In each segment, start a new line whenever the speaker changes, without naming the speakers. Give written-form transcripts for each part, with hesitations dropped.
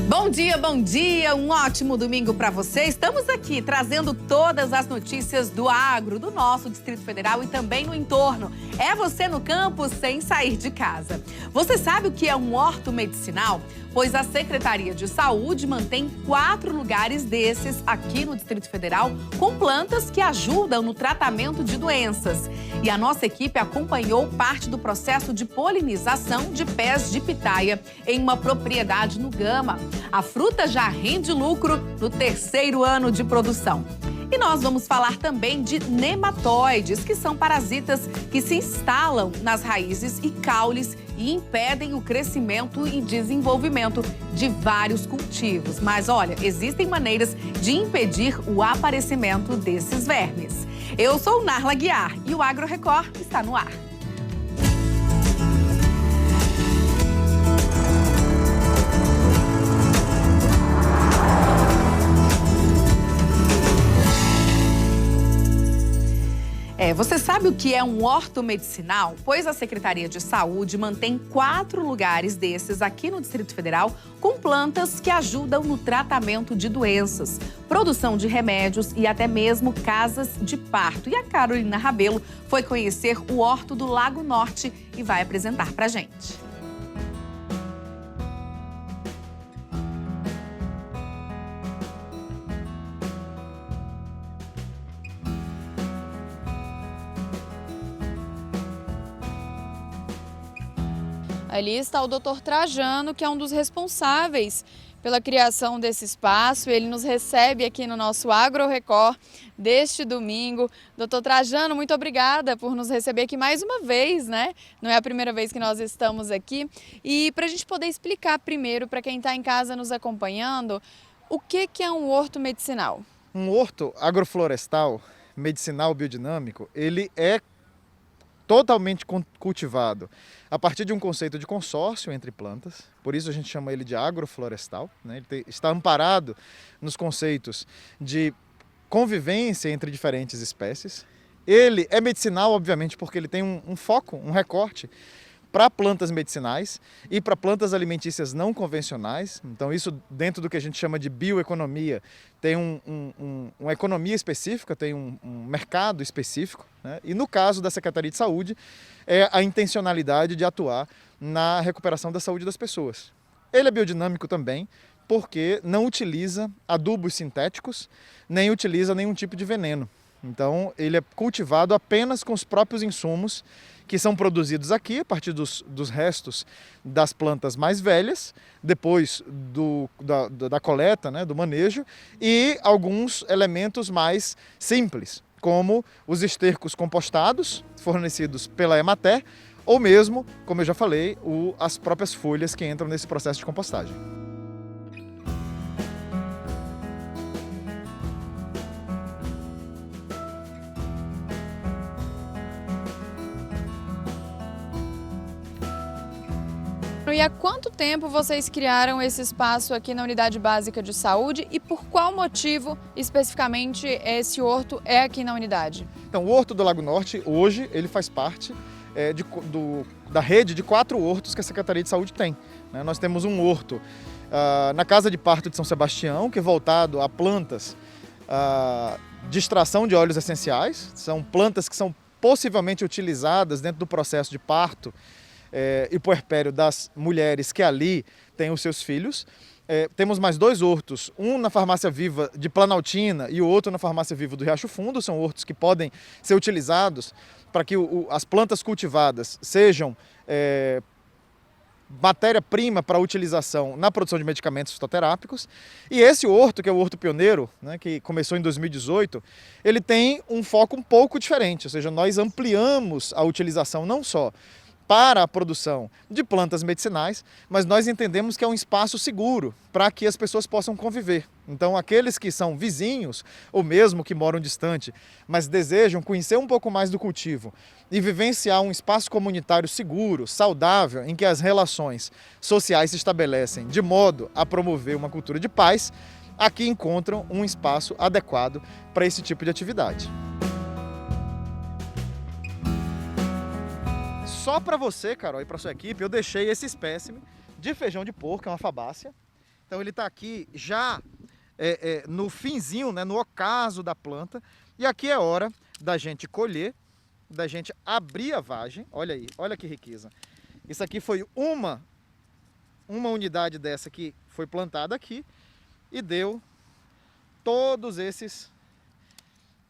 Bom dia, um ótimo domingo para você. Estamos aqui trazendo todas as notícias do agro, do nosso Distrito Federal e também no entorno. É você no campo sem sair de casa. Você sabe o que é um horto medicinal? Pois a Secretaria de Saúde mantém 4 lugares desses aqui no Distrito Federal com plantas que ajudam no tratamento de doenças. E a nossa equipe acompanhou parte do processo de polinização de pés de pitaia em uma propriedade no Gama. A fruta já rende lucro no 3º ano de produção. E nós vamos falar também de nematóides, que são parasitas que se instalam nas raízes e caules e impedem o crescimento e desenvolvimento de vários cultivos. Mas olha, existem maneiras de impedir o aparecimento desses vermes. Eu sou Narla Guiar e o Agro Record está no ar. Você sabe o que é um horto medicinal? Pois a Secretaria de Saúde mantém 4 lugares desses aqui no Distrito Federal com plantas que ajudam no tratamento de doenças, produção de remédios e até mesmo casas de parto. E a Carolina Rabelo foi conhecer o Horto do Lago Norte e vai apresentar pra gente.
Ali está o Dr. Trajano, que é um dos responsáveis pela criação desse espaço. Ele nos recebe aqui no nosso Agro Record deste domingo. Dr. Trajano, muito obrigada por nos receber aqui mais uma vez, né? Não é a primeira vez que nós estamos aqui. E para a gente poder explicar primeiro, para quem está em casa nos acompanhando, o que é um horto medicinal?
Um horto agroflorestal, medicinal biodinâmico, ele é totalmente cultivado a partir de um conceito de consórcio entre plantas, por isso a gente chama ele de agroflorestal, né? Ele está amparado nos conceitos de convivência entre diferentes espécies. Ele é medicinal, obviamente, porque ele tem um foco, um recorte para plantas medicinais e para plantas alimentícias não convencionais. Então isso dentro do que a gente chama de bioeconomia, tem uma economia específica, tem um mercado específico, né? E no caso da Secretaria de Saúde, é a intencionalidade de atuar na recuperação da saúde das pessoas. Ele é biodinâmico também, porque não utiliza adubos sintéticos, nem utiliza nenhum tipo de veneno. Então ele é cultivado apenas com os próprios insumos que são produzidos aqui a partir dos restos das plantas mais velhas, depois da coleta, né, do manejo, e alguns elementos mais simples, como os estercos compostados, fornecidos pela Emater, ou mesmo, como eu já falei, as próprias folhas que entram nesse processo de compostagem.
E há quanto tempo vocês criaram esse espaço aqui na Unidade Básica de Saúde e por qual motivo, especificamente, esse horto é aqui na unidade?
Então, o Horto do Lago Norte, hoje, ele faz parte da rede de 4 hortos que a Secretaria de Saúde tem, né? Nós temos um horto na Casa de Parto de São Sebastião, que é voltado a plantas de extração de óleos essenciais. São plantas que são possivelmente utilizadas dentro do processo de parto e puerpério das mulheres que ali têm os seus filhos. Temos mais 2 hortos, um na Farmácia Viva de Planaltina e o outro na Farmácia Viva do Riacho Fundo. São hortos que podem ser utilizados para que as plantas cultivadas sejam matéria-prima para utilização na produção de medicamentos fitoterápicos. E esse horto, que é o Horto Pioneiro, né, que começou em 2018, ele tem um foco um pouco diferente, ou seja, nós ampliamos a utilização não só para a produção de plantas medicinais, mas nós entendemos que é um espaço seguro para que as pessoas possam conviver. Então, aqueles que são vizinhos, ou mesmo que moram distante, mas desejam conhecer um pouco mais do cultivo e vivenciar um espaço comunitário seguro, saudável, em que as relações sociais se estabelecem de modo a promover uma cultura de paz, aqui encontram um espaço adequado para esse tipo de atividade. Só para você, Carol, e para sua equipe, eu deixei esse espécime de feijão de porco, é uma fabácea. Então ele está aqui já no finzinho, né, no ocaso da planta. E aqui é hora da gente colher, da gente abrir a vagem. Olha aí, olha que riqueza. Isso aqui foi uma unidade dessa que foi plantada aqui e deu todos esses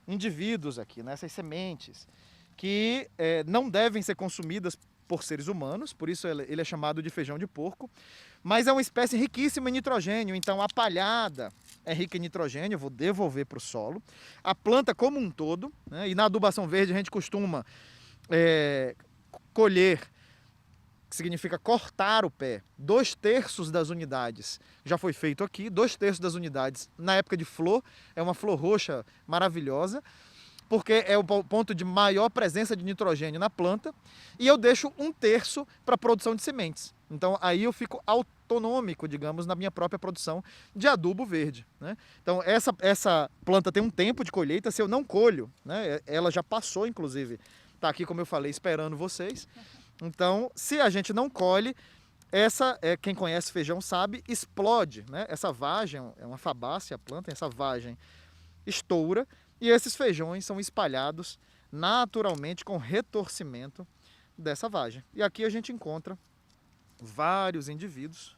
indivíduos aqui, né, essas sementes, que não devem ser consumidas por seres humanos, por isso ele é chamado de feijão de porco, mas é uma espécie riquíssima em nitrogênio, então a palhada é rica em nitrogênio, eu vou devolver para o solo. A planta como um todo, né, e na adubação verde a gente costuma colher, que significa cortar o pé, 2/3 das unidades já foi feito aqui, 2/3 das unidades na época de flor, é uma flor roxa maravilhosa, porque é o ponto de maior presença de nitrogênio na planta, e eu deixo 1/3 para a produção de sementes. Então aí eu fico autonômico, digamos, na minha própria produção de adubo verde, né? Então essa planta tem um tempo de colheita, se eu não colho, né, ela já passou inclusive, está aqui como eu falei, esperando vocês. Então se a gente não colhe, quem conhece feijão sabe, explode, né? Essa vagem, é uma fabácea a planta, essa vagem estoura, e esses feijões são espalhados naturalmente com retorcimento dessa vagem. E aqui a gente encontra vários indivíduos,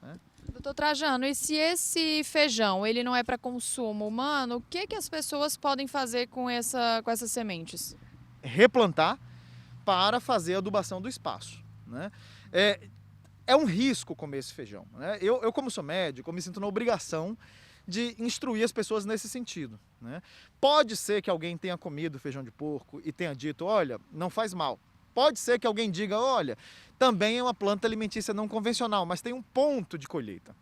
né?
Doutor Trajano, e se esse feijão ele não é para consumo humano, o que as pessoas podem fazer com essas sementes?
Replantar para fazer a adubação do espaço, né? É um risco comer esse feijão, né? Eu como sou médico, eu me sinto na obrigação de instruir as pessoas nesse sentido, né? Pode ser que alguém tenha comido feijão de porco e tenha dito, olha, não faz mal. Pode ser que alguém diga, olha, também é uma planta alimentícia não convencional, mas tem um ponto de colheita.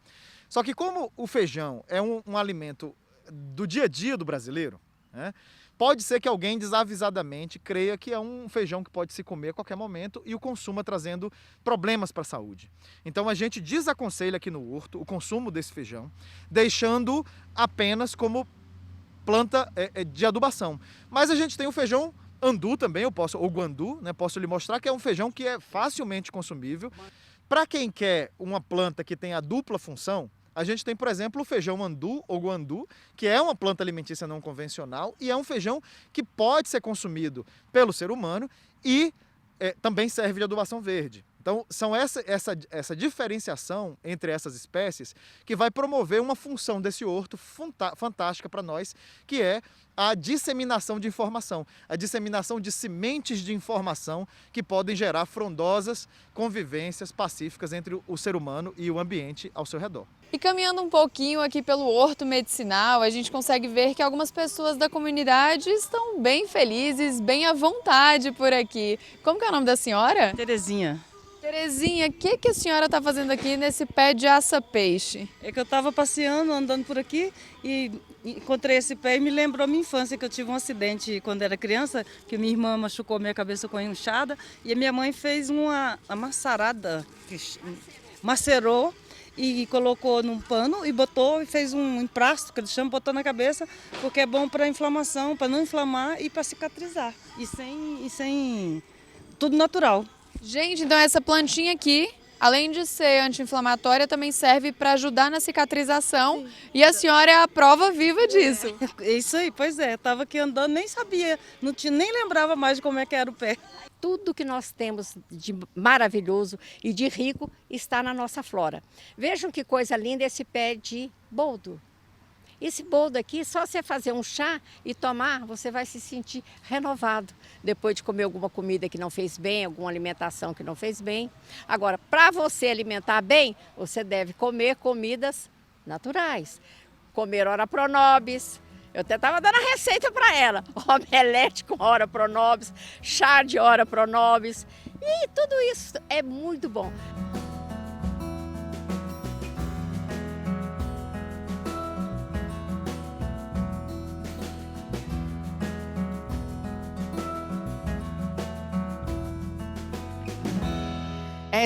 Só que como o feijão é um alimento do dia a dia do brasileiro, né, pode ser que alguém desavisadamente creia que é um feijão que pode se comer a qualquer momento e o consuma trazendo problemas para a saúde. Então a gente desaconselha aqui no horto o consumo desse feijão, deixando apenas como planta de adubação. Mas a gente tem o feijão andu também, ou guandu, né, posso lhe mostrar que é um feijão que é facilmente consumível. Para quem quer uma planta que tem a dupla função, a gente tem, por exemplo, o feijão andu ou guandu, que é uma planta alimentícia não convencional e é um feijão que pode ser consumido pelo ser humano e também serve de adubação verde. Então, são essa diferenciação entre essas espécies que vai promover uma função desse horto fantástica para nós, que é a disseminação de informação, a disseminação de sementes de informação que podem gerar frondosas convivências pacíficas entre o ser humano e o ambiente ao seu redor.
E caminhando um pouquinho aqui pelo horto medicinal, a gente consegue ver que algumas pessoas da comunidade estão bem felizes, bem à vontade por aqui. Como que é o nome da senhora?
Terezinha.
Terezinha, o que a senhora está fazendo aqui nesse pé de aça-peixe?
É que eu estava passeando, andando por aqui e encontrei esse pé e me lembrou minha infância, que eu tive um acidente quando era criança, que minha irmã machucou minha cabeça com a enxada e a minha mãe fez uma maçarada, macerou e colocou num pano e botou e fez um emprasto, que eles chamam, botou na cabeça, porque é bom para inflamação, para não inflamar e para cicatrizar. E sem tudo natural.
Gente, então essa plantinha aqui, além de ser anti-inflamatória, também serve para ajudar na cicatrização. Sim. E a senhora é a prova viva disso.
É isso aí, pois é. Estava aqui andando, nem sabia, nem lembrava mais de como é que era o pé.
Tudo que nós temos de maravilhoso e de rico está na nossa flora. Vejam que coisa linda esse pé de boldo. Esse boldo aqui, só você fazer um chá e tomar, você vai se sentir renovado. Depois de comer alguma comida que não fez bem, alguma alimentação que não fez bem. Agora, para você alimentar bem, você deve comer comidas naturais. Comer ora pronobis. Eu até estava dando a receita para ela. Omelete com ora pronobis, chá de ora pronobis. E tudo isso é muito bom.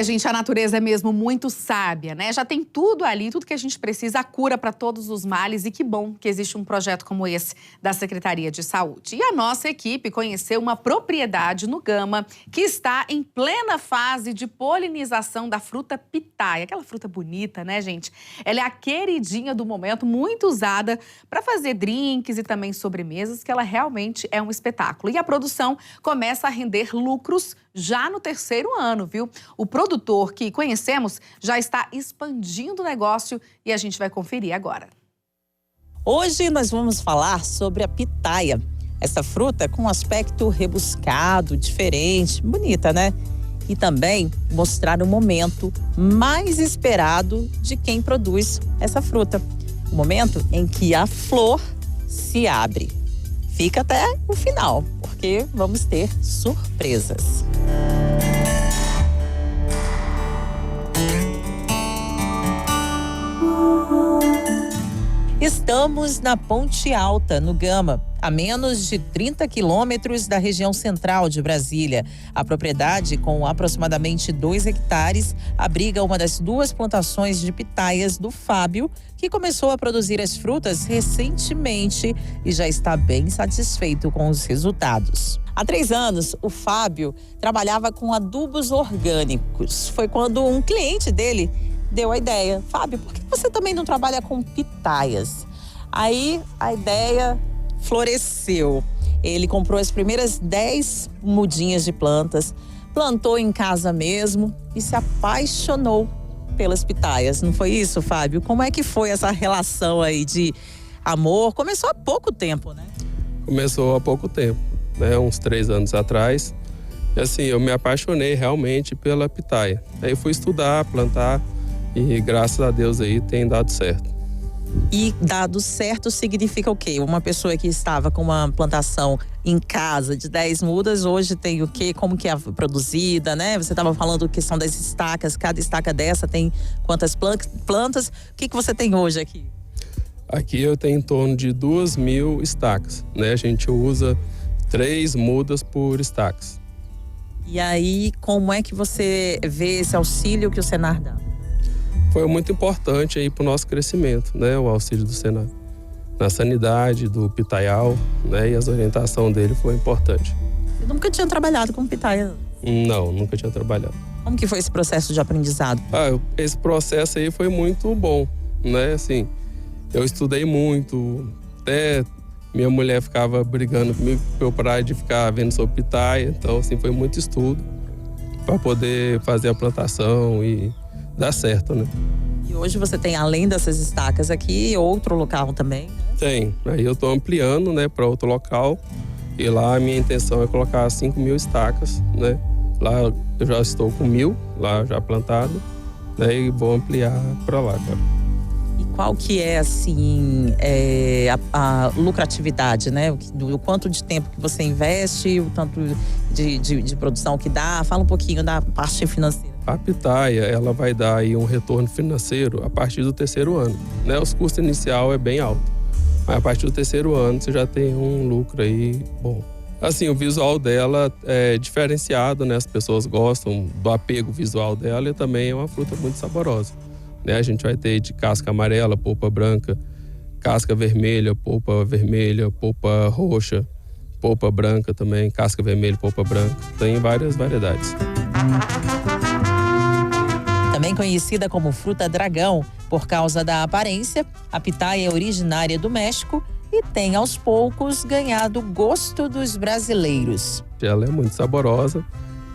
Gente, a natureza é mesmo muito sábia, né? Já tem tudo ali, tudo que a gente precisa, a cura para todos os males. E que bom que existe um projeto como esse da Secretaria de Saúde. E a nossa equipe conheceu uma propriedade no Gama que está em plena fase de polinização da fruta pitaia. Aquela fruta bonita, né, gente? Ela é a queridinha do momento, muito usada para fazer drinks e também sobremesas, que ela realmente é um espetáculo. E a produção começa a render lucros já no 3º ano, viu? O produtor que conhecemos já está expandindo o negócio e a gente vai conferir agora.
Hoje nós vamos falar sobre a pitaia. Essa fruta com um aspecto rebuscado, diferente, bonita, né? E também mostrar o momento mais esperado de quem produz essa fruta. O momento em que a flor se abre. Fica até o final, porque vamos ter surpresas. Estamos na Ponte Alta, no Gama, a menos de 30 quilômetros da região central de Brasília. A propriedade, com aproximadamente 2 hectares, abriga uma das 2 plantações de pitaias do Fábio, que começou a produzir as frutas recentemente e já está bem satisfeito com os resultados. Há 3 anos, o Fábio trabalhava com adubos orgânicos. Foi quando um cliente dele deu a ideia: Fábio, por que você também não trabalha com pitaias? Aí a ideia floresceu. Ele comprou as primeiras 10 mudinhas de plantas, plantou em casa mesmo e se apaixonou pelas pitaias. Não foi isso, Fábio? Como é que foi essa relação aí de amor? Começou há pouco tempo, né?
Começou há pouco tempo, né? Uns 3 anos atrás. E assim, eu me apaixonei realmente pela pitaia. Aí fui estudar, plantar e graças a Deus aí tem dado certo.
E dado certo significa o quê? Uma pessoa que estava com uma plantação em casa de 10 mudas, hoje tem o quê? Como que é produzida, né? Você estava falando que são das estacas, cada estaca dessa tem quantas plantas? O que você tem hoje aqui?
Aqui eu tenho em torno de 2.000 estacas, né? A gente usa 3 mudas por estacas.
E aí, como é que você vê esse auxílio que o Senar dá?
Foi muito importante aí para o nosso crescimento, né? O auxílio do Senar. Na sanidade do pitaial, né? E as orientações dele foi importante.
Eu nunca tinha trabalhado com pitaia.
Não, nunca tinha trabalhado.
Como que foi esse processo de aprendizado?
Esse processo aí foi muito bom, né? Assim, eu estudei muito, até minha mulher ficava brigando comigo para eu parar de ficar vendo sobre pitaia. Então, assim, foi muito estudo para poder fazer a plantação e dar certo, né?
E hoje você tem, além dessas estacas aqui, outro local também, né?
Tem. Aí eu estou ampliando, né, para outro local. E lá a minha intenção é colocar 5.000 estacas, né? Lá eu já estou com 1.000, lá já plantado, né? E vou ampliar para lá, cara.
E qual que é, assim, a lucratividade, né? O quanto de tempo que você investe, o tanto de produção que dá? Fala um pouquinho da parte financeira.
A pitaia, ela vai dar aí um retorno financeiro a partir do 3º ano, né? Os custos inicial é bem alto, mas a partir do 3º ano você já tem um lucro aí bom. Assim, o visual dela é diferenciado, né? As pessoas gostam do apego visual dela e também é uma fruta muito saborosa, né? A gente vai ter de casca amarela, polpa branca, casca vermelha, polpa roxa, polpa branca também, casca vermelha, polpa branca. Tem várias variedades.
Também conhecida como fruta dragão, por causa da aparência, a pitaia é originária do México e tem aos poucos ganhado o gosto dos brasileiros.
Ela é muito saborosa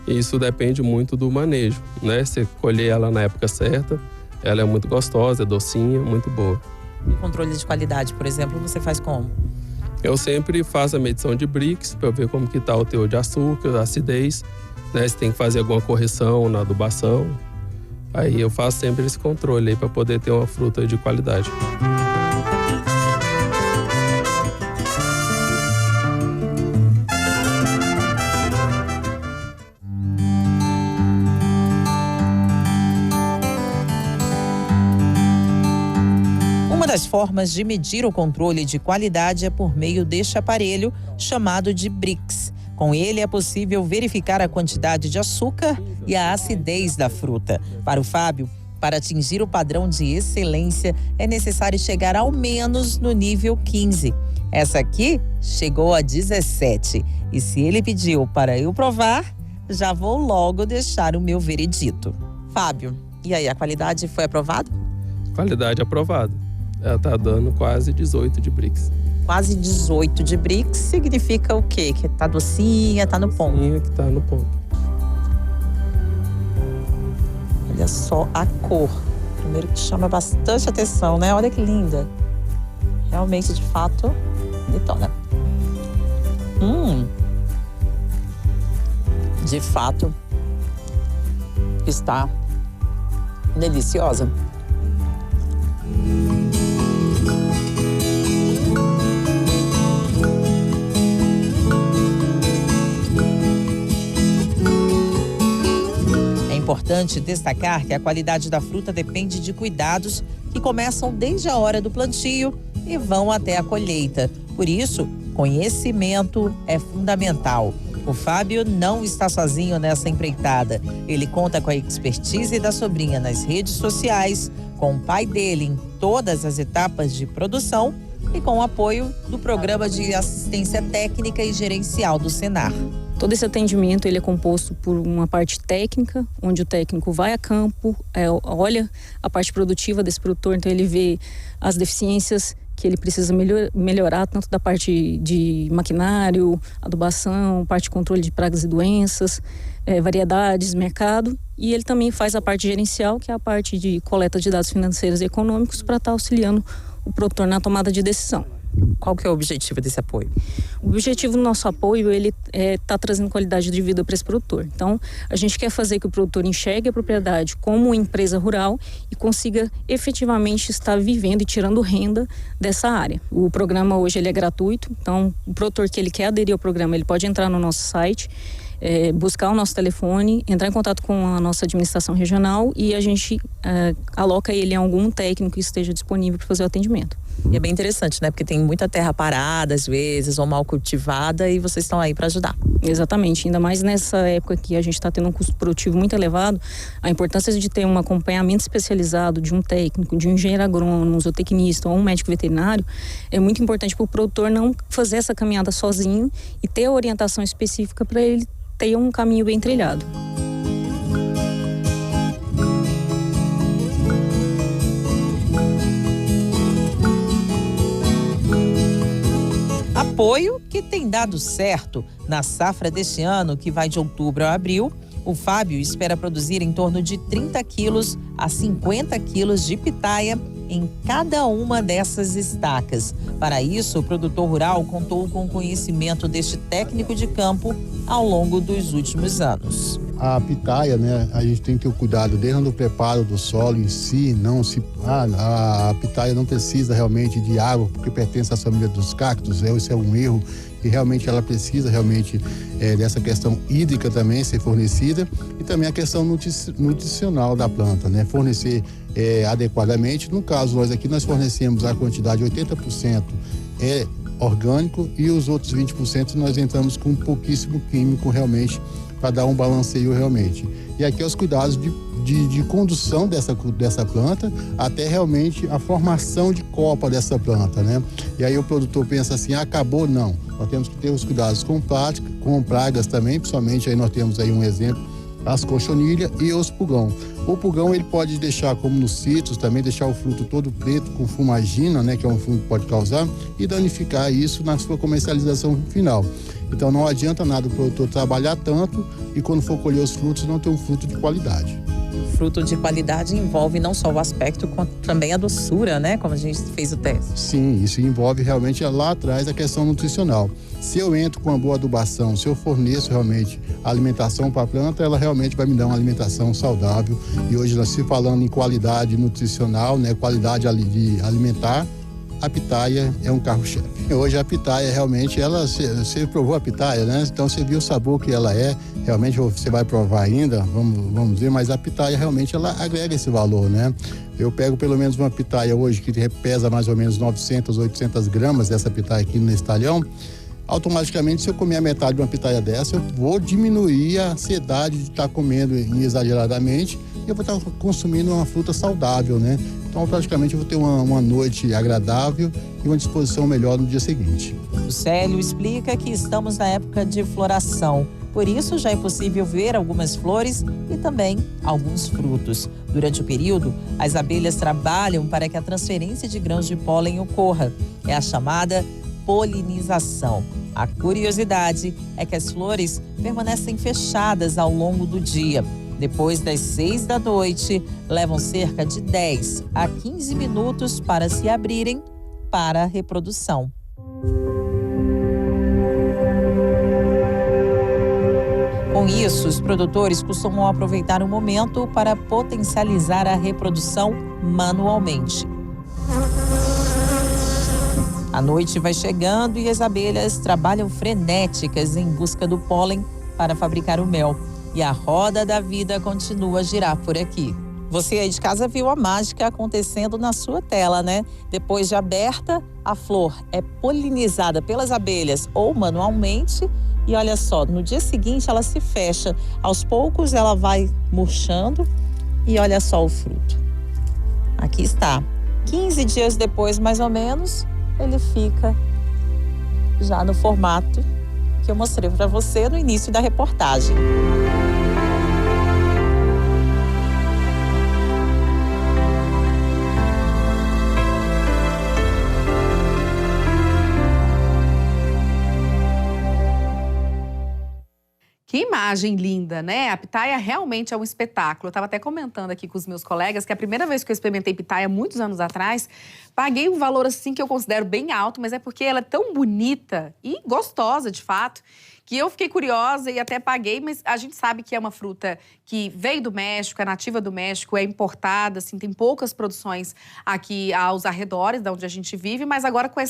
e isso depende muito do manejo, né? Se colher ela na época certa, ela é muito gostosa, é docinha, muito boa.
E controle de qualidade, por exemplo, você faz como?
Eu sempre faço a medição de Brix para ver como que está o teor de açúcar, a acidez, né? Se tem que fazer alguma correção na adubação. Aí eu faço sempre esse controle aí para poder ter uma fruta de qualidade.
Uma das formas de medir o controle de qualidade é por meio deste aparelho chamado de Brix. Com ele é possível verificar a quantidade de açúcar e a acidez da fruta. Para o Fábio, para atingir o padrão de excelência, é necessário chegar ao menos no nível 15. Essa aqui chegou a 17. E se ele pediu para eu provar, já vou logo deixar o meu veredito. Fábio, e aí, a qualidade foi aprovada?
Qualidade aprovada. Ela tá dando quase 18 de Brix.
Quase 18 de Brix significa o quê? Que tá docinha, tá no ponto.
Docinha que tá no ponto.
Olha só a cor. Primeiro que chama bastante atenção, né? Olha que linda. Realmente, de fato, bonitona. De fato, está deliciosa. É importante destacar que a qualidade da fruta depende de cuidados que começam desde a hora do plantio e vão até a colheita. Por isso, conhecimento é fundamental. O Fábio não está sozinho nessa empreitada. Ele conta com a expertise da sobrinha nas redes sociais, com o pai dele em todas as etapas de produção e com o apoio do Programa de Assistência Técnica e Gerencial do Senar.
Todo esse atendimento ele é composto por uma parte técnica, onde o técnico vai a campo, olha a parte produtiva desse produtor, então ele vê as deficiências que ele precisa melhorar, tanto da parte de maquinário, adubação, parte de controle de pragas e doenças, variedades, mercado. E ele também faz a parte gerencial, que é a parte de coleta de dados financeiros e econômicos, para estar auxiliando o produtor na tomada de decisão.
Qual que é o objetivo desse apoio?
O objetivo do nosso apoio, ele tá trazendo qualidade de vida para esse produtor. Então, a gente quer fazer que o produtor enxergue a propriedade como empresa rural e consiga efetivamente estar vivendo e tirando renda dessa área. O programa hoje ele é gratuito, então o produtor que ele quer aderir ao programa, ele pode entrar no nosso site, buscar o nosso telefone, entrar em contato com a nossa administração regional e a gente aloca ele em algum técnico que esteja disponível para fazer o atendimento.
E é bem interessante, né? Porque tem muita terra parada, às vezes, ou mal cultivada, e vocês estão aí para ajudar.
Exatamente. Ainda mais nessa época que a gente está tendo um custo produtivo muito elevado, a importância de ter um acompanhamento especializado de um técnico, de um engenheiro agrônomo, um zootecnista ou um médico veterinário é muito importante para o produtor não fazer essa caminhada sozinho e ter a orientação específica para ele ter um caminho bem trilhado.
Apoio que tem dado certo. Na safra deste ano, que vai de outubro a abril, o Fábio espera produzir em torno de 30 quilos a 50 quilos de pitaia em cada uma dessas estacas. Para isso, o produtor rural contou com o conhecimento deste técnico de campo ao longo dos últimos anos.
A pitaia, né, a gente tem que ter o cuidado desde o preparo do solo em si, a pitaia não precisa realmente de água porque pertence à família dos cactos, esse é um erro e realmente ela precisa dessa questão hídrica também ser fornecida e também a questão nutricional da planta, né, fornecer adequadamente. No caso, nós fornecemos a quantidade 80% orgânico e os outros 20% nós entramos com pouquíssimo químico realmente para dar um balanceio realmente. E aqui os cuidados de condução dessa planta até realmente a formação de copa dessa planta, né? E aí o produtor pensa assim, acabou? Não. Nós temos que ter os cuidados com pragas também, principalmente aí nós temos aí um exemplo, as cochonilhas e os pulgão. O pulgão ele pode deixar, como nos citros, também deixar o fruto todo preto com fumagina, né, que é um fungo que pode causar, e danificar isso na sua comercialização final. Então não adianta nada o produtor trabalhar tanto e quando for colher os frutos não ter um fruto de qualidade.
O fruto de qualidade envolve não só o aspecto, quanto também a doçura, né? Como a gente fez o teste.
Sim, isso envolve realmente lá atrás a questão nutricional. Se eu entro com uma boa adubação, se eu forneço realmente a alimentação para a planta, ela realmente vai me dar uma alimentação saudável. E hoje nós estamos falando em qualidade nutricional, né? Qualidade de alimentar. A pitaia é um carro-chefe. Hoje a pitaia realmente, você provou a pitaia, né? Então você viu o sabor que ela é, realmente você vai provar ainda, vamos ver, mas a pitaia realmente ela agrega esse valor, né? Eu pego pelo menos uma pitaia hoje que pesa mais ou menos 900, 800 gramas dessa pitaia aqui nesse talhão. automaticamente, se eu comer a metade de uma pitaia dessa, eu vou diminuir a ansiedade de estar comendo exageradamente e eu vou estar consumindo uma fruta saudável, né? Então, praticamente, eu vou ter uma noite agradável e uma disposição melhor no dia seguinte.
O Célio explica que estamos na época de floração. Por isso, já é possível ver algumas flores e também alguns frutos. Durante o período, as abelhas trabalham para que a transferência de grãos de pólen ocorra. É a chamada polinização. A curiosidade é que as flores permanecem fechadas ao longo do dia. Depois das 6 da noite, levam cerca de 10 a 15 minutos para se abrirem para a reprodução. Com isso, os produtores costumam aproveitar o momento para potencializar a reprodução manualmente. A noite vai chegando e as abelhas trabalham frenéticas em busca do pólen para fabricar o mel. E a roda da vida continua a girar por aqui. Você aí de casa viu a mágica acontecendo na sua tela, né? Depois de aberta, a flor é polinizada pelas abelhas ou manualmente. E olha só, no dia seguinte ela se fecha. Aos poucos ela vai murchando e olha só o fruto. Aqui está. 15 dias depois, mais ou menos, ele fica já no formato que eu mostrei para você no início da reportagem.
Que imagem linda, né? A pitaia realmente é um espetáculo. Eu estava até comentando aqui com os meus colegas que a primeira vez que eu experimentei pitaia, muitos anos atrás, paguei um valor assim que eu considero bem alto, mas é porque ela é tão bonita e gostosa, de fato, que eu fiquei curiosa e até paguei, mas a gente sabe que é uma fruta que veio do México, é nativa do México, é importada, assim, tem poucas produções aqui aos arredores de onde a gente vive, mas agora com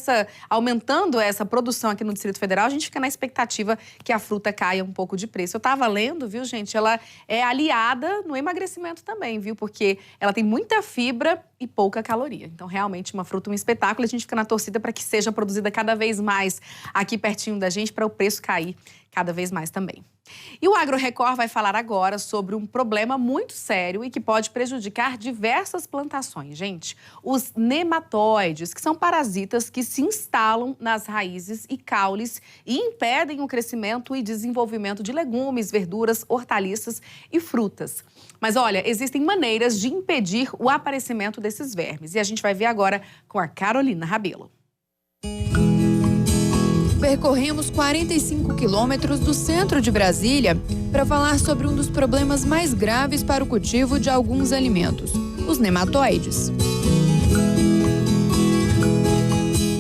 aumentando essa produção aqui no Distrito Federal, a gente fica na expectativa que a fruta caia um pouco de preço. Eu tava lendo, viu, gente, ela é aliada no emagrecimento também, viu, porque ela tem muita fibra e pouca caloria. Então, realmente, uma fruta, um espetáculo. A gente fica na torcida para que seja produzida cada vez mais aqui pertinho da gente, para o preço cair cada vez mais também. E o Agro Record vai falar agora sobre um problema muito sério e que pode prejudicar diversas plantações. Gente, os nematóides, que são parasitas que se instalam nas raízes e caules e impedem o crescimento e desenvolvimento de legumes, verduras, hortaliças e frutas. Mas olha, existem maneiras de impedir o aparecimento desses vermes. E a gente vai ver agora com a Carolina Rabelo.
Percorremos 45 quilômetros do centro de Brasília para falar sobre um dos problemas mais graves para o cultivo de alguns alimentos, os nematóides.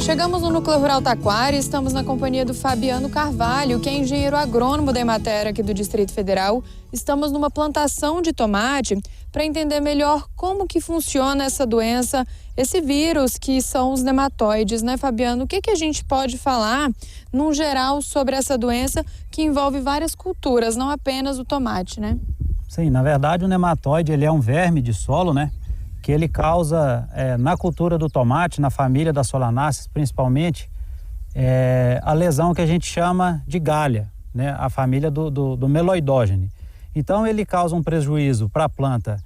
Chegamos no Núcleo Rural Taquara e estamos na companhia do Fabiano Carvalho, que é engenheiro agrônomo da Emater aqui do Distrito Federal. Estamos numa plantação de tomate para entender melhor como que funciona essa doença, esse vírus que são os nematóides, né, Fabiano? O que a gente pode falar, num geral, sobre essa doença que envolve várias culturas, não apenas o tomate, né?
Sim, na verdade o nematóide ele é um verme de solo, né? Que ele causa, na cultura do tomate, na família das solanáceas principalmente, a lesão que a gente chama de galha, né? A família do meloidógene. Então ele causa um prejuízo para a planta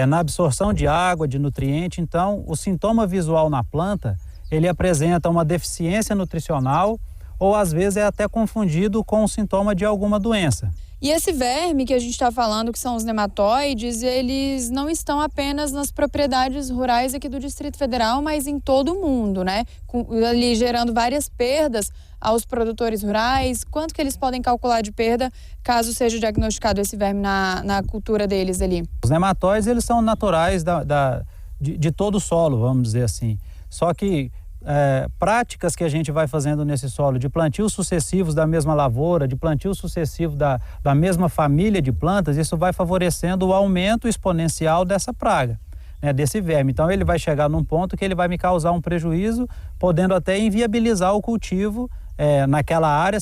na absorção de água, de nutriente. Então o sintoma visual na planta, ele apresenta uma deficiência nutricional ou às vezes é até confundido com o sintoma de alguma doença.
E esse verme que a gente está falando, que são os nematóides, eles não estão apenas nas propriedades rurais aqui do Distrito Federal, mas em todo o mundo, né? Ali gerando várias perdas aos produtores rurais. Quanto que eles podem calcular de perda caso seja diagnosticado esse verme na cultura deles ali?
Os nematóides, eles são naturais de todo o solo, vamos dizer assim. Só que práticas que a gente vai fazendo nesse solo, de plantios sucessivos da mesma lavoura, de plantio sucessivo da mesma família de plantas, isso vai favorecendo o aumento exponencial dessa praga, né, desse verme. Então ele vai chegar num ponto que ele vai me causar um prejuízo, podendo até inviabilizar o cultivo naquela área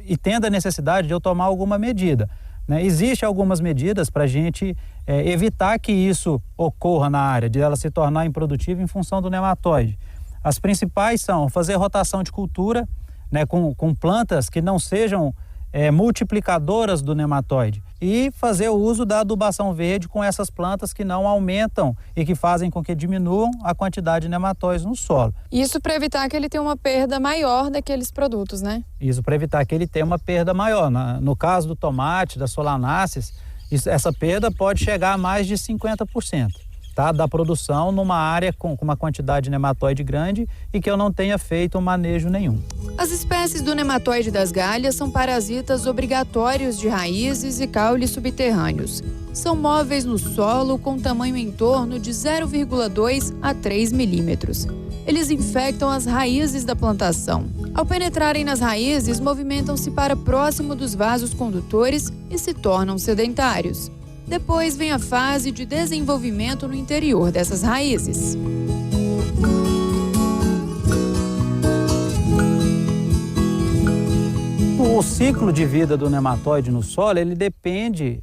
e tendo a necessidade de eu tomar alguma medida. Né? Existem algumas medidas para a gente evitar que isso ocorra na área, de ela se tornar improdutiva em função do nematóide. As principais são fazer rotação de cultura, né, com plantas que não sejam multiplicadoras do nematóide, e fazer o uso da adubação verde com essas plantas que não aumentam e que fazem com que diminuam a quantidade de nematóides no solo.
Isso para evitar que ele tenha uma perda maior daqueles produtos, né?
Isso para evitar que ele tenha uma perda maior. No caso do tomate, das solanáceas, essa perda pode chegar a mais de 50%. Tá, da produção numa área com uma quantidade de nematóide grande e que eu não tenha feito manejo nenhum.
As espécies do nematóide das galhas são parasitas obrigatórios de raízes e caules subterrâneos. São móveis no solo com tamanho em torno de 0,2 a 3 milímetros. Eles infectam as raízes da plantação. Ao penetrarem nas raízes, movimentam-se para próximo dos vasos condutores e se tornam sedentários. Depois vem a fase de desenvolvimento no interior dessas raízes.
O ciclo de vida do nematóide no solo, ele depende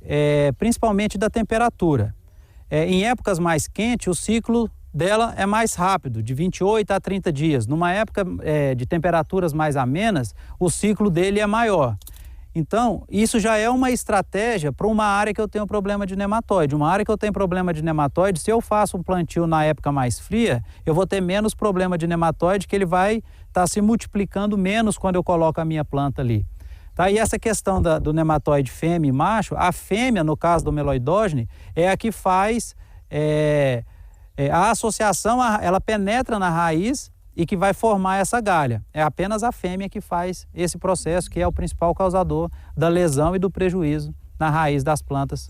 principalmente da temperatura. Em épocas mais quentes, o ciclo dela é mais rápido, de 28 a 30 dias. Numa época de temperaturas mais amenas, o ciclo dele é maior. Então, isso já é uma estratégia para uma área que eu tenho problema de nematóide. Uma área que eu tenho problema de nematóide, se eu faço um plantio na época mais fria, eu vou ter menos problema de nematóide, que ele vai estar se multiplicando menos quando eu coloco a minha planta ali. Tá? E essa questão do nematóide fêmea e macho, a fêmea, no caso do meloidógene, é a que faz a associação, ela penetra na raiz e que vai formar essa galha. É apenas a fêmea que faz esse processo, que é o principal causador da lesão e do prejuízo na raiz das plantas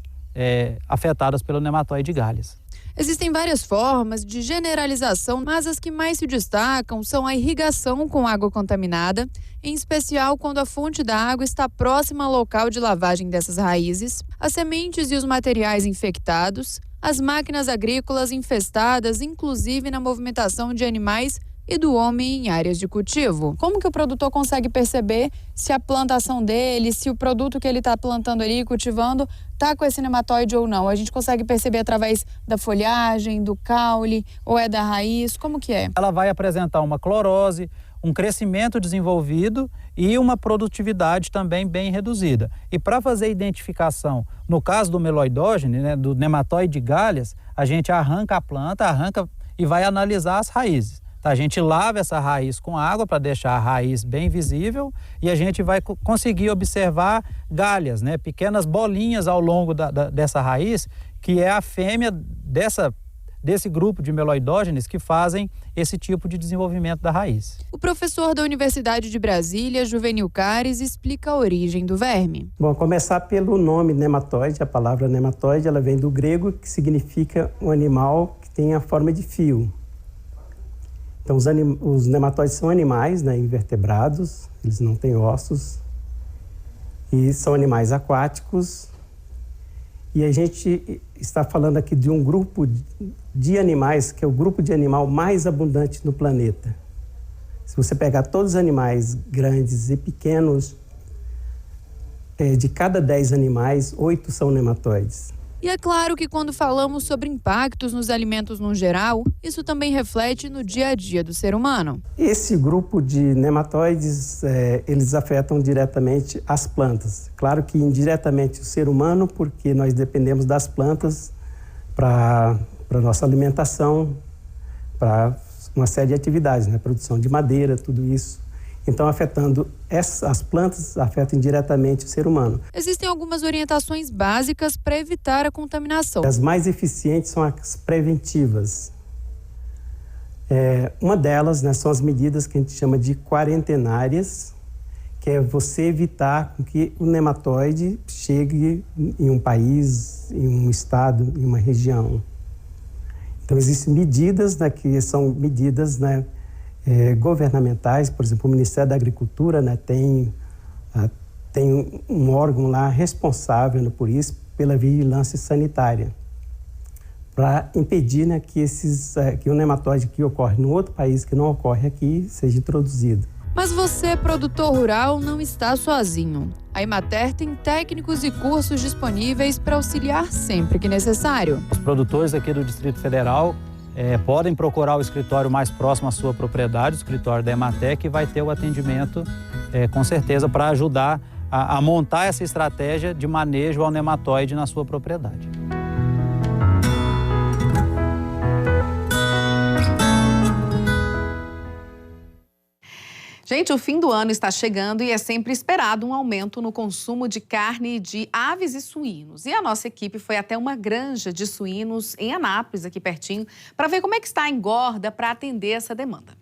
afetadas pelo nematóide de galhas.
Existem várias formas de generalização, mas as que mais se destacam são a irrigação com água contaminada, em especial quando a fonte da água está próxima ao local de lavagem dessas raízes, as sementes e os materiais infectados, as máquinas agrícolas infestadas, inclusive na movimentação de animais e do homem em áreas de cultivo. Como que o produtor consegue perceber se a plantação dele, se o produto que ele está plantando ali, cultivando, está com esse nematóide ou não? A gente consegue perceber através da folhagem, do caule, ou é da raiz? Como que é?
Ela vai apresentar uma clorose, um crescimento desenvolvido e uma produtividade também bem reduzida. E para fazer a identificação, no caso do meloidógene, né, do nematóide de galhas, a gente arranca a planta, e vai analisar as raízes. A gente lava essa raiz com água para deixar a raiz bem visível e a gente vai conseguir observar galhas, né, pequenas bolinhas ao longo dessa raiz, que é a fêmea desse grupo de meloidógenes que fazem esse tipo de desenvolvimento da raiz.
O professor da Universidade de Brasília, Juvenil Cares, explica a origem do verme.
Bom, começar pelo nome nematóide. A palavra nematóide, ela vem do grego, que significa um animal que tem a forma de fio. Então, os nematóides são animais, né, invertebrados, eles não têm ossos, e são animais aquáticos. E a gente está falando aqui de um grupo de animais, que é o grupo de animal mais abundante no planeta. Se você pegar todos os animais grandes e pequenos, de cada 10 animais, 8 são nematóides.
E é claro que quando falamos sobre impactos nos alimentos no geral, isso também reflete no dia a dia do ser humano.
Esse grupo de nematóides, eles afetam diretamente as plantas. Claro que indiretamente o ser humano, porque nós dependemos das plantas para a nossa alimentação, para uma série de atividades, né? Produção de madeira, tudo isso. Então, afetando as plantas, afetam diretamente o ser humano.
Existem algumas orientações básicas para evitar a contaminação.
As mais eficientes são as preventivas. Uma delas, né, são as medidas que a gente chama de quarentenárias, que é você evitar que o nematóide chegue em um país, em um estado, em uma região. Então, existem medidas, né, que são medidas, né, governamentais. Por exemplo, o Ministério da Agricultura, né, tem um órgão lá responsável, né, por isso, pela vigilância sanitária, para impedir, né, que o nematóide que ocorre no outro país, que não ocorre aqui, seja introduzido.
Mas você, produtor rural, não está sozinho. A Emater tem técnicos e cursos disponíveis para auxiliar sempre que necessário.
Os produtores aqui do Distrito Federal podem procurar o escritório mais próximo à sua propriedade, o escritório da Emater, que vai ter o atendimento, com certeza, para ajudar a montar essa estratégia de manejo ao nematóide na sua propriedade.
Gente, o fim do ano está chegando e é sempre esperado um aumento no consumo de carne de aves e suínos. E a nossa equipe foi até uma granja de suínos em Anápolis, aqui pertinho, para ver como é que está a engorda para atender essa demanda.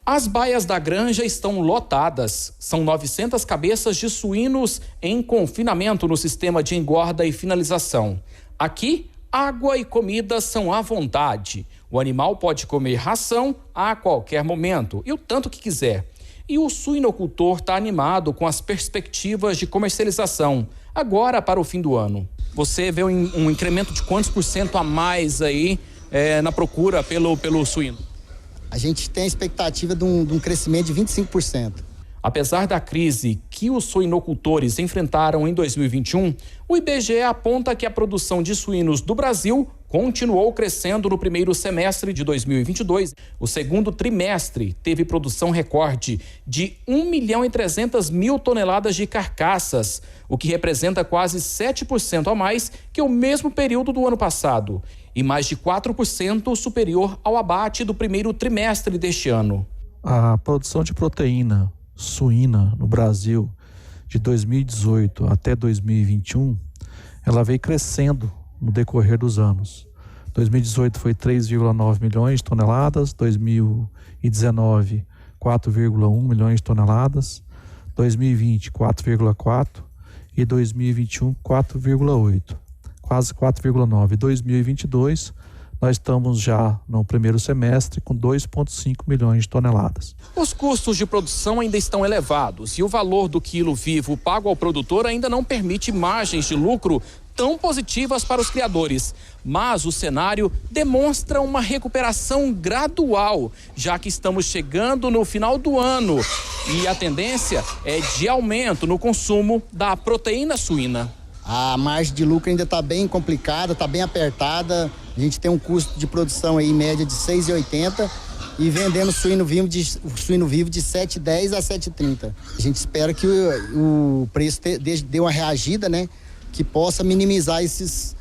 As baias da granja estão lotadas. São 900 cabeças de suínos em confinamento no sistema de engorda e finalização. Aqui, água e comida são à vontade. O animal pode comer ração a qualquer momento e o tanto que quiser. E o suinocultor está animado com as perspectivas de comercialização, agora para o fim do ano. Você vê um incremento de quantos % a mais aí na procura pelo suíno?
A gente tem a expectativa de um crescimento de 25%.
Apesar da crise que os suinocultores enfrentaram em 2021, o IBGE aponta que a produção de suínos do Brasil continuou crescendo no primeiro semestre de 2022. O segundo trimestre teve produção recorde de 1.300.000 toneladas de carcaças, o que representa quase 7% a mais que o mesmo período do ano passado e mais de 4% superior ao abate do primeiro trimestre deste ano.
A produção de proteína suína no Brasil de 2018 até 2021, ela veio crescendo no decorrer dos anos. 2018 foi 3,9 milhões de toneladas, 2019 4,1 milhões de toneladas, 2020 4,4 e 2021 4,8, quase 4,9. 2022 nós estamos já no primeiro semestre com 2,5 milhões de toneladas.
Os custos de produção ainda estão elevados e o valor do quilo vivo pago ao produtor ainda não permite margens de lucro tão positivas para os criadores. Mas o cenário demonstra uma recuperação gradual, já que estamos chegando no final do ano e a tendência é de aumento no consumo da proteína suína.
A margem de lucro ainda está bem complicada, está bem apertada. A gente tem um custo de produção aí em média de R$ 6,80 e vendendo suíno vivo de R$ 7,10 a R$ 7,30. A gente espera que o preço dê uma reagida, né? Que possa minimizar esses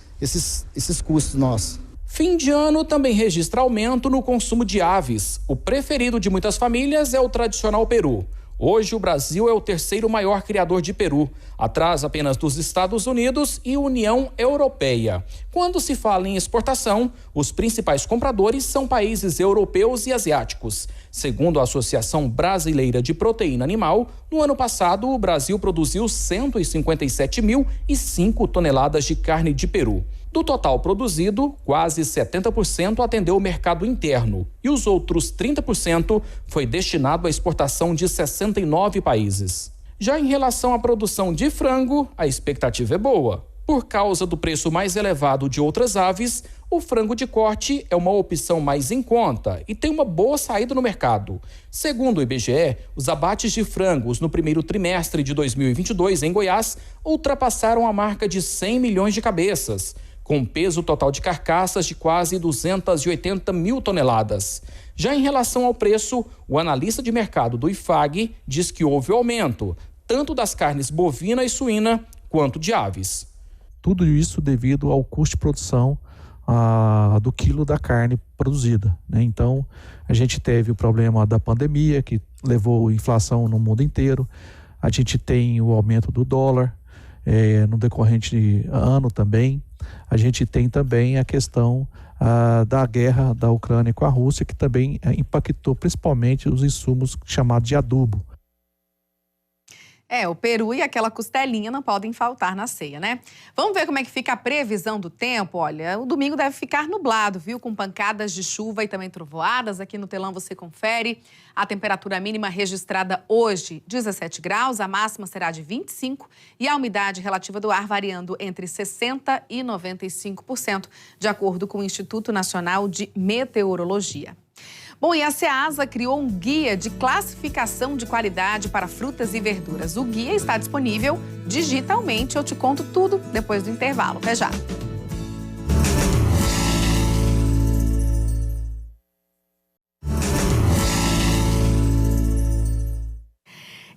custos nossos.
Fim de ano também registra aumento no consumo de aves. O preferido de muitas famílias é o tradicional peru. Hoje, o Brasil é o terceiro maior criador de peru, atrás apenas dos Estados Unidos e União Europeia. Quando se fala em exportação, os principais compradores são países europeus e asiáticos. Segundo a Associação Brasileira de Proteína Animal, no ano passado, o Brasil produziu 157.005 toneladas de carne de peru. Do total produzido, quase 70% atendeu o mercado interno e os outros 30% foi destinado à exportação de 69 países. Já em relação à produção de frango, a expectativa é boa. Por causa do preço mais elevado de outras aves, o frango de corte é uma opção mais em conta e tem uma boa saída no mercado. Segundo o IBGE, os abates de frangos no primeiro trimestre de 2022 em Goiás ultrapassaram a marca de 100 milhões de cabeças, com peso total de carcaças de quase 280 mil toneladas. Já em relação ao preço, o analista de mercado do IFAG diz que houve aumento, tanto das carnes bovina e suína, quanto de aves.
Tudo isso devido ao custo de produção do quilo da carne produzida, né? Então, a gente teve o problema da pandemia, que levou inflação no mundo inteiro. A gente tem o aumento do dólar no decorrente ano também. A gente tem também a questão da guerra da Ucrânia com a Rússia, que também impactou principalmente os insumos chamados de adubo.
O peru e aquela costelinha não podem faltar na ceia, né? Vamos ver como é que fica a previsão do tempo? Olha, o domingo deve ficar nublado, viu? Com pancadas de chuva e também trovoadas. Aqui no telão você confere. A temperatura mínima registrada hoje, 17 graus. A máxima será de 25 e a umidade relativa do ar variando entre 60% e 95%, de acordo com o Instituto Nacional de Meteorologia. Bom, e a Ceasa criou um guia de classificação de qualidade para frutas e verduras. O guia está disponível digitalmente. Eu te conto tudo depois do intervalo. Até já!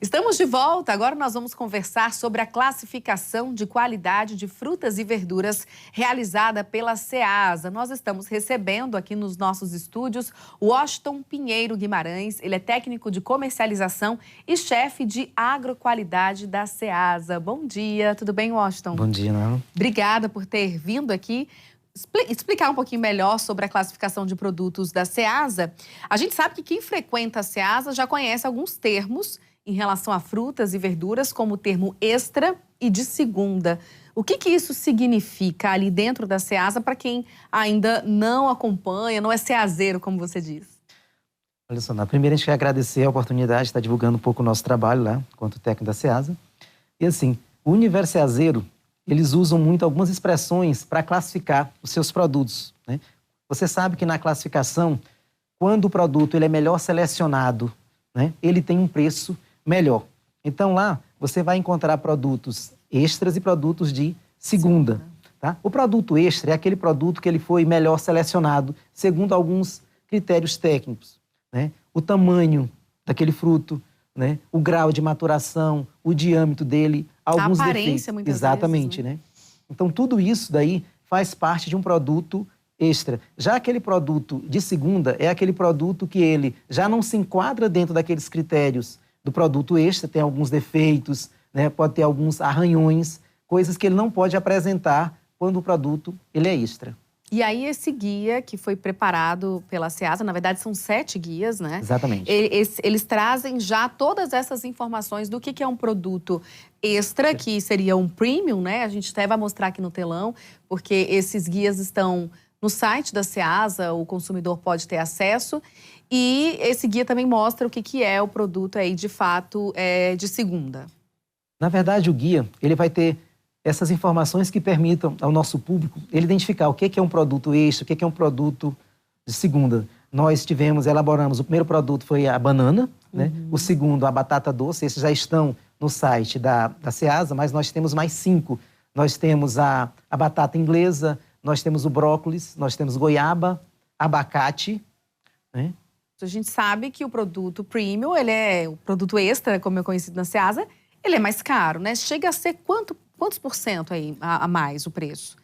Estamos de volta. Agora nós vamos conversar sobre a classificação de qualidade de frutas e verduras realizada pela Ceasa. Nós estamos recebendo aqui nos nossos estúdios o Washington Pinheiro Guimarães. Ele é técnico de comercialização e chefe de agroqualidade da Ceasa. Bom dia, tudo bem, Washington?
Bom dia, Ana.
Obrigada por ter vindo aqui explicar um pouquinho melhor sobre a classificação de produtos da Ceasa. A gente sabe que quem frequenta a Ceasa já conhece alguns termos em relação a frutas e verduras, como o termo extra e de segunda. O que isso significa ali dentro da Ceasa para quem ainda não acompanha, não é ceazeiro, como você diz?
Olha só, primeiro a gente quer agradecer a oportunidade de estar divulgando um pouco o nosso trabalho lá, enquanto técnico da Ceasa. E assim, o universo ceazeiro, eles usam muito algumas expressões para classificar os seus produtos, né? Você sabe que na classificação, quando o produto ele é melhor selecionado, né, ele tem um preço melhor. Então lá você vai encontrar produtos extras e produtos de segunda. Tá? O produto extra é aquele produto que ele foi melhor selecionado segundo alguns critérios técnicos, né? O tamanho daquele fruto, né? O grau de maturação, o diâmetro dele, alguns
a aparência,
defeitos.
Muitas
Exatamente,
vezes, né?
Então tudo isso daí faz parte de um produto extra. Já aquele produto de segunda é aquele produto que ele já não se enquadra dentro daqueles critérios do produto extra, tem alguns defeitos, né? Pode ter alguns arranhões, coisas que ele não pode apresentar quando o produto ele é extra.
E aí esse guia que foi preparado pela Ceasa, na verdade são 7 guias, né?
Exatamente.
Eles trazem já todas essas informações do que é um produto extra, que seria um premium, né? A gente até vai mostrar aqui no telão, porque esses guias estão no site da Ceasa, o consumidor pode ter acesso. E esse guia também mostra o que é o produto aí, de fato, de segunda.
Na verdade, o guia, ele vai ter essas informações que permitam ao nosso público ele identificar o que é um produto extra, o que é um produto de segunda. Nós elaboramos, o primeiro produto foi a banana, né? O segundo, a batata doce, esses já estão no site da Ceasa, mas nós temos mais 5. Nós temos a batata inglesa, nós temos o brócolis, nós temos goiaba, abacate, né?
A gente sabe que o produto premium, ele é o produto extra, como é conhecido na Ceasa, ele é mais caro, né? Chega a ser quantos por cento aí a mais o preço?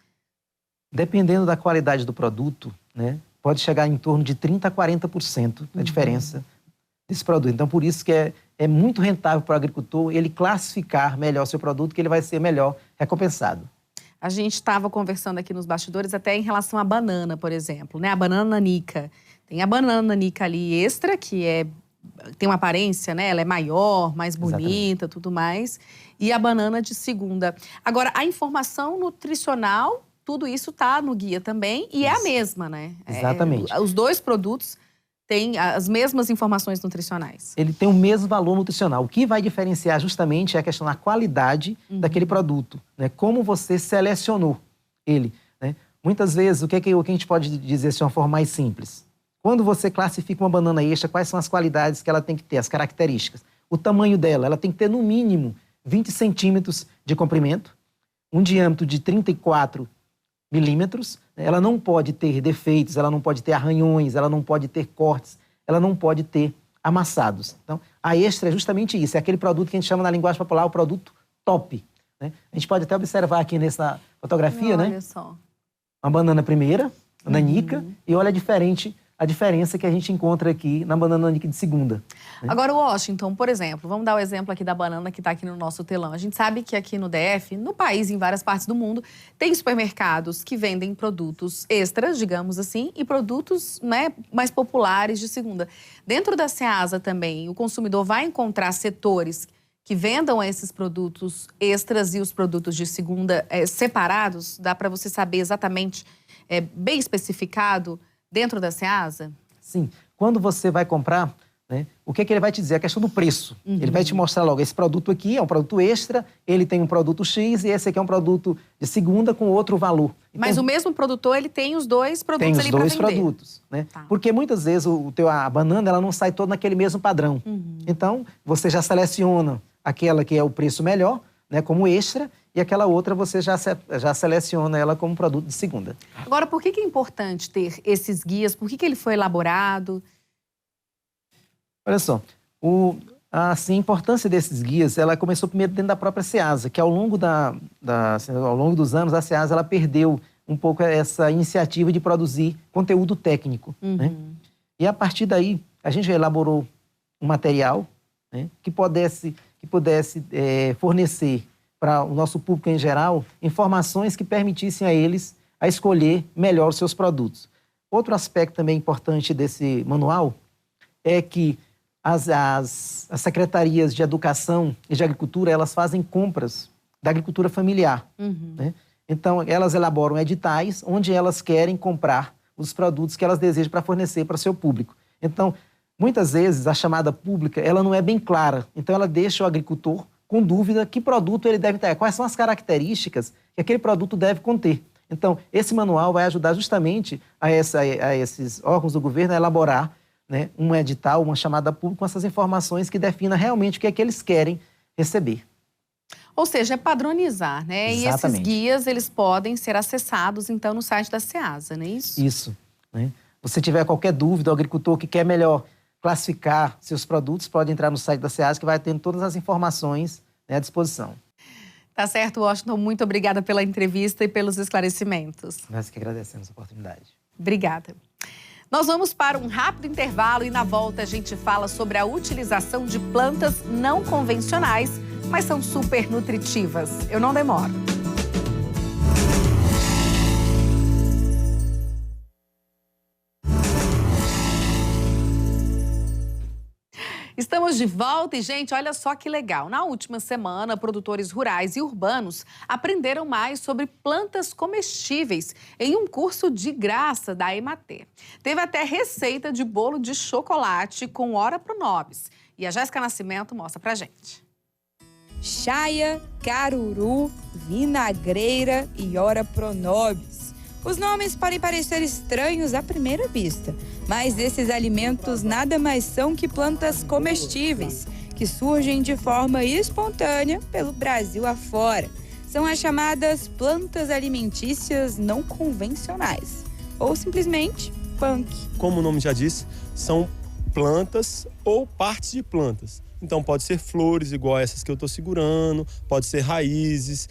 Dependendo da qualidade do produto, né? Pode chegar em torno de 30% a 40% a diferença desse produto. Então, por isso que é muito rentável para o agricultor ele classificar melhor seu produto, que ele vai ser melhor recompensado.
A gente estava conversando aqui nos bastidores até em relação à banana, por exemplo, né? A banana nanica. Tem a banana nanica ali extra, que tem uma aparência, né? Ela é maior, mais bonita, tudo mais. E a banana de segunda. Agora, a informação nutricional, tudo isso tá no guia também. E é a mesma, né?
Exatamente.
Os dois produtos têm as mesmas informações nutricionais.
Ele tem o mesmo valor nutricional. O que vai diferenciar justamente é a questão da qualidade daquele produto, né? Como você selecionou ele, né? Muitas vezes, o que a gente pode dizer de uma forma mais simples? Quando você classifica uma banana extra, quais são as qualidades que ela tem que ter, as características? O tamanho dela, ela tem que ter no mínimo 20 centímetros de comprimento, um diâmetro de 34 milímetros, ela não pode ter defeitos, ela não pode ter arranhões, ela não pode ter cortes, ela não pode ter amassados. Então, a extra é justamente isso, é aquele produto que a gente chama na linguagem popular o produto top, né? A gente pode até observar aqui nessa fotografia, né?
Olha só.
Uma banana primeira, nanica, e olha a diferença que a gente encontra aqui na banana nanica de segunda, né?
Agora, o Washington, por exemplo, vamos dar o exemplo aqui da banana que está aqui no nosso telão. A gente sabe que aqui no DF, no país, em várias partes do mundo, tem supermercados que vendem produtos extras, digamos assim, e produtos, né, mais populares de segunda. Dentro da Ceasa também, o consumidor vai encontrar setores que vendam esses produtos extras e os produtos de segunda separados? Dá para você saber exatamente, bem especificado, dentro da Ceasa?
Sim. Quando você vai comprar, né, o que ele vai te dizer? A questão do preço. Ele vai te mostrar logo, esse produto aqui é um produto extra, ele tem um produto X e esse aqui é um produto de segunda com outro valor. Então,
mas o mesmo produtor, ele tem os dois produtos ali para vender.
Tem os dois produtos, né? Tá. Porque muitas vezes a banana ela não sai toda naquele mesmo padrão. Então, você já seleciona aquela que é o preço melhor, né, como extra, e aquela outra você já seleciona ela como produto de segunda.
Agora, por que é importante ter esses guias? Por que ele foi elaborado?
Olha só, Assim, a importância desses guias, ela começou primeiro dentro da própria Ceasa, que ao longo dos anos, a Ceasa ela perdeu um pouco essa iniciativa de produzir conteúdo técnico. Né? E a partir daí, a gente elaborou um material, né, que pudesse fornecer para o nosso público em geral informações que permitissem a eles a escolher melhor os seus produtos. Outro aspecto também importante desse manual é que as secretarias de educação e de agricultura, elas fazem compras da agricultura familiar. Né? Então, elas elaboram editais onde elas querem comprar os produtos que elas desejam para fornecer para o seu público. Então, muitas vezes, a chamada pública, ela não é bem clara. Então, ela deixa o agricultor com dúvida que produto ele deve ter, quais são as características que aquele produto deve conter. Então, esse manual vai ajudar justamente a esses órgãos do governo a elaborar, né, um edital, uma chamada pública com essas informações que defina realmente o que é que eles querem receber.
Ou seja, é padronizar, né?
Exatamente.
E esses guias, eles podem ser acessados, então, no site da Ceasa, não é isso?
Isso. Né? Se tiver qualquer dúvida, o agricultor que quer melhor classificar seus produtos, pode entrar no site da Ceasa, que vai ter todas as informações, né, à disposição.
Tá certo, Washington. Muito obrigada pela entrevista e pelos esclarecimentos.
Nós que agradecemos a oportunidade.
Obrigada. Nós vamos para um rápido intervalo e na volta a gente fala sobre a utilização de plantas não convencionais, mas são super nutritivas. Eu não demoro. Estamos de volta e, gente, olha só que legal. Na última semana, produtores rurais e urbanos aprenderam mais sobre plantas comestíveis em um curso de graça da Emater. Teve até receita de bolo de chocolate com Ora Pronobis. E a Jéssica Nascimento mostra pra gente.
Chaia, caruru, vinagreira e Ora Pronobis. Os nomes podem parecer estranhos à primeira vista, mas esses alimentos nada mais são que plantas comestíveis, que surgem de forma espontânea pelo Brasil afora. São as chamadas plantas alimentícias não convencionais, ou simplesmente punk.
Como o nome já diz, são plantas ou partes de plantas. Então pode ser flores igual essas que eu estou segurando, pode ser raízes,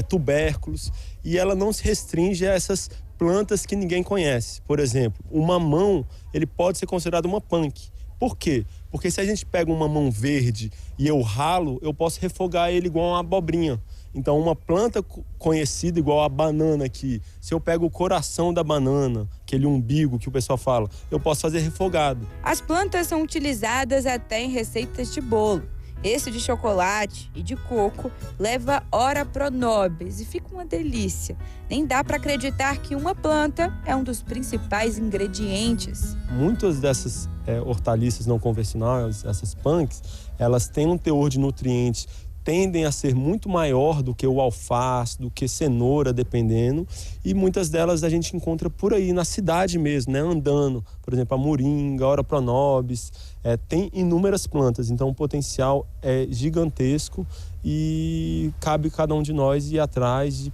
tubérculos, e ela não se restringe a essas plantas que ninguém conhece. Por exemplo, o mamão, ele pode ser considerado uma punk. Por quê? Porque se a gente pega um mamão verde e eu ralo, eu posso refogar ele igual uma abobrinha. Então, uma planta conhecida igual a banana aqui, se eu pego o coração da banana, aquele umbigo que o pessoal fala, eu posso fazer refogado.
As plantas são utilizadas até em receitas de bolo. Esse de chocolate e de coco leva Ora Pronobis e fica uma delícia. Nem dá para acreditar que uma planta é um dos principais ingredientes.
Muitas dessas hortaliças não convencionais, essas punks, elas têm um teor de nutrientes, tendem a ser muito maior do que o alface, do que cenoura, dependendo. E muitas delas a gente encontra por aí, na cidade mesmo, né? Andando. Por exemplo, a moringa, a Ora Pronobis. Tem inúmeras plantas, então o potencial é gigantesco e cabe cada um de nós ir atrás de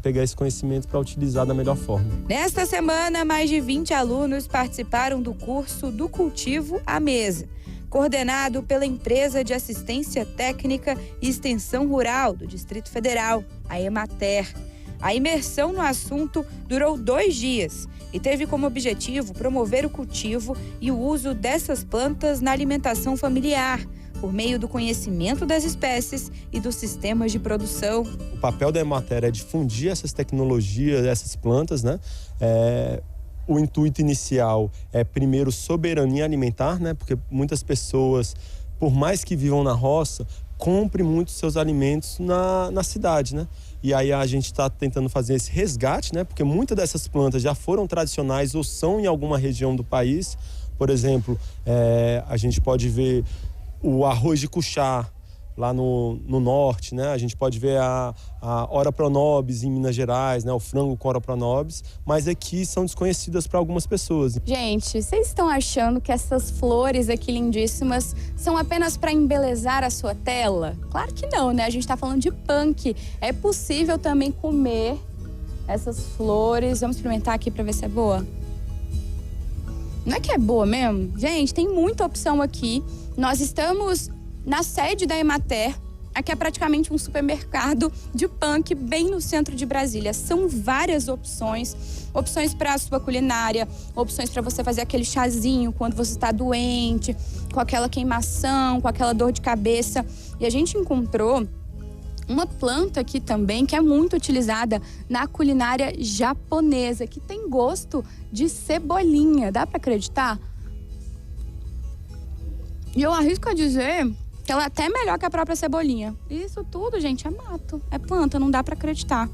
pegar esse conhecimento para utilizar da melhor forma.
Nesta semana, mais de 20 alunos participaram do curso Do Cultivo à Mesa, coordenado pela Empresa de Assistência Técnica e Extensão Rural do Distrito Federal, a Emater. A imersão no assunto durou 2 dias e teve como objetivo promover o cultivo e o uso dessas plantas na alimentação familiar, por meio do conhecimento das espécies e dos sistemas de produção.
O papel da Emater é difundir essas tecnologias, essas plantas, né? O intuito inicial é, primeiro, soberania alimentar, né? Porque muitas pessoas, por mais que vivam na roça, comprem muitos seus alimentos na cidade, né? E aí a gente está tentando fazer esse resgate, né? Porque muitas dessas plantas já foram tradicionais ou são em alguma região do país. Por exemplo, a gente pode ver o arroz de cuchá lá no norte, né? A gente pode ver a Ora Pronobis em Minas Gerais, né? O frango com Ora Pronobis, mas aqui são desconhecidas para algumas pessoas.
Gente, vocês estão achando que essas flores aqui lindíssimas são apenas para embelezar a sua tela? Claro que não, né? A gente está falando de punk. É possível também comer essas flores. Vamos experimentar aqui para ver se é boa?
Não é que é boa mesmo? Gente, tem muita opção aqui. Nós estamos na sede da Emater. Aqui é praticamente um supermercado de punk bem no centro de Brasília. São várias opções. Opções para a sua culinária, opções para você fazer aquele chazinho quando você está doente, com aquela queimação, com aquela dor de cabeça. E a gente encontrou uma planta aqui também que é muito utilizada na culinária japonesa, que tem gosto de cebolinha. Dá para acreditar? E eu arrisco a dizer que ela é até melhor que a própria cebolinha. Isso tudo, gente, é mato, é planta, não dá para acreditar.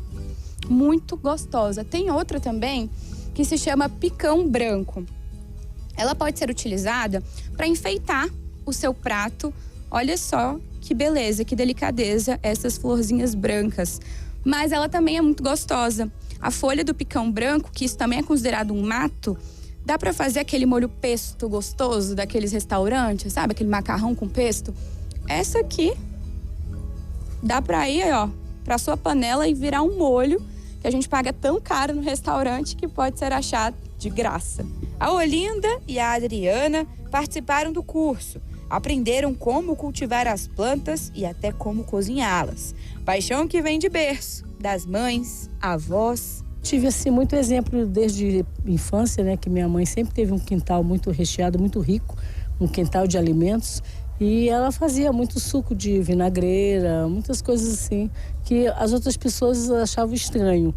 Muito gostosa. Tem outra também que se chama picão branco. Ela pode ser utilizada para enfeitar o seu prato. Olha só que beleza, que delicadeza essas florzinhas brancas. Mas ela também é muito gostosa. A folha do picão branco, que isso também é considerado um mato, dá para fazer aquele molho pesto gostoso daqueles restaurantes, sabe? Aquele macarrão com pesto. Essa aqui dá para ir, ó, para sua panela e virar um molho que a gente paga tão caro no restaurante que pode ser achado de graça.
A Olinda e a Adriana participaram do curso. Aprenderam como cultivar as plantas e até como cozinhá-las. Paixão que vem de berço, das mães, avós.
Tive assim muito exemplo desde infância, né, que minha mãe sempre teve um quintal muito recheado, muito rico, um quintal de alimentos. E ela fazia muito suco de vinagreira, muitas coisas assim, que as outras pessoas achavam estranho.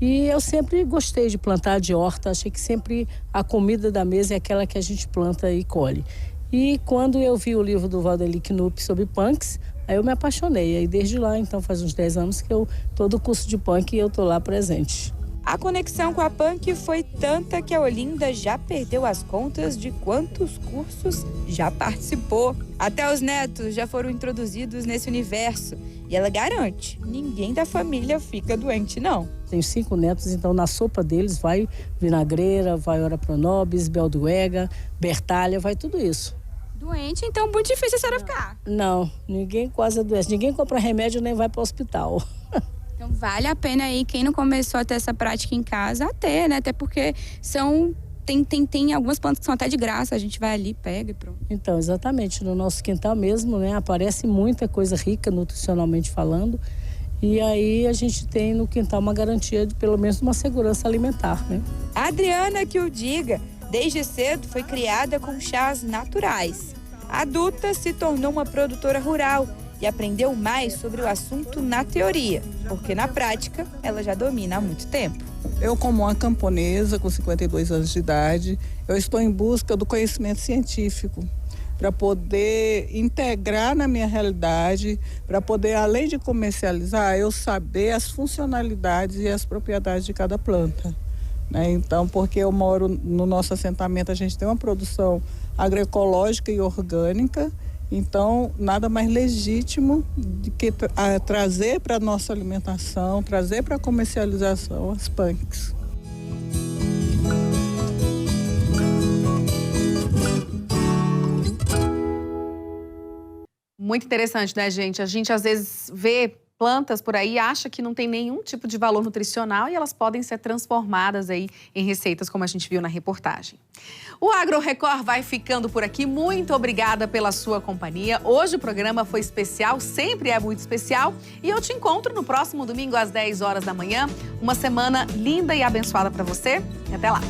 E eu sempre gostei de plantar de horta, achei que sempre a comida da mesa é aquela que a gente planta e colhe. E quando eu vi o livro do Valdeli Knupp sobre punks, aí eu me apaixonei. Aí desde lá, então faz uns 10 anos que todo curso de punk eu tô lá presente.
A conexão com a punk foi tanta que a Olinda já perdeu as contas de quantos cursos já participou. Até os netos já foram introduzidos nesse universo. E ela garante, ninguém da família fica doente, não.
Tenho 5 netos, então na sopa deles vai vinagreira, vai ora pronobis, belduega, bertalha, vai tudo isso.
Doente, então muito difícil a senhora ficar.
Não, ninguém quase adoece. Ninguém compra remédio nem vai para o hospital.
Então vale a pena aí, quem não começou a ter essa prática em casa, a ter, né? Até porque tem algumas plantas que são até de graça, a gente vai ali, pega e pronto.
Então, exatamente, no nosso quintal mesmo, né? Aparece muita coisa rica, nutricionalmente falando. E aí a gente tem no quintal uma garantia de pelo menos uma segurança alimentar, né?
A Adriana que o diga, desde cedo foi criada com chás naturais. Adulta se tornou uma produtora rural e aprendeu mais sobre o assunto na teoria, porque na prática ela já domina há muito tempo.
Eu, como uma camponesa com 52 anos de idade, eu estou em busca do conhecimento científico para poder integrar na minha realidade, para poder, além de comercializar, eu saber as funcionalidades e as propriedades de cada planta. Né? Então, porque eu moro no nosso assentamento, a gente tem uma produção agroecológica e orgânica. Então, nada mais legítimo do que trazer para a nossa alimentação, trazer para a comercialização as punks.
Muito interessante, né, gente? A gente às vezes vê plantas por aí, acha que não tem nenhum tipo de valor nutricional e elas podem ser transformadas aí em receitas, como a gente viu na reportagem. O Agro Record vai ficando por aqui. Muito obrigada pela sua companhia. Hoje o programa foi especial, sempre é muito especial. E eu te encontro no próximo domingo às 10 horas da manhã. Uma semana linda e abençoada para você. E até lá!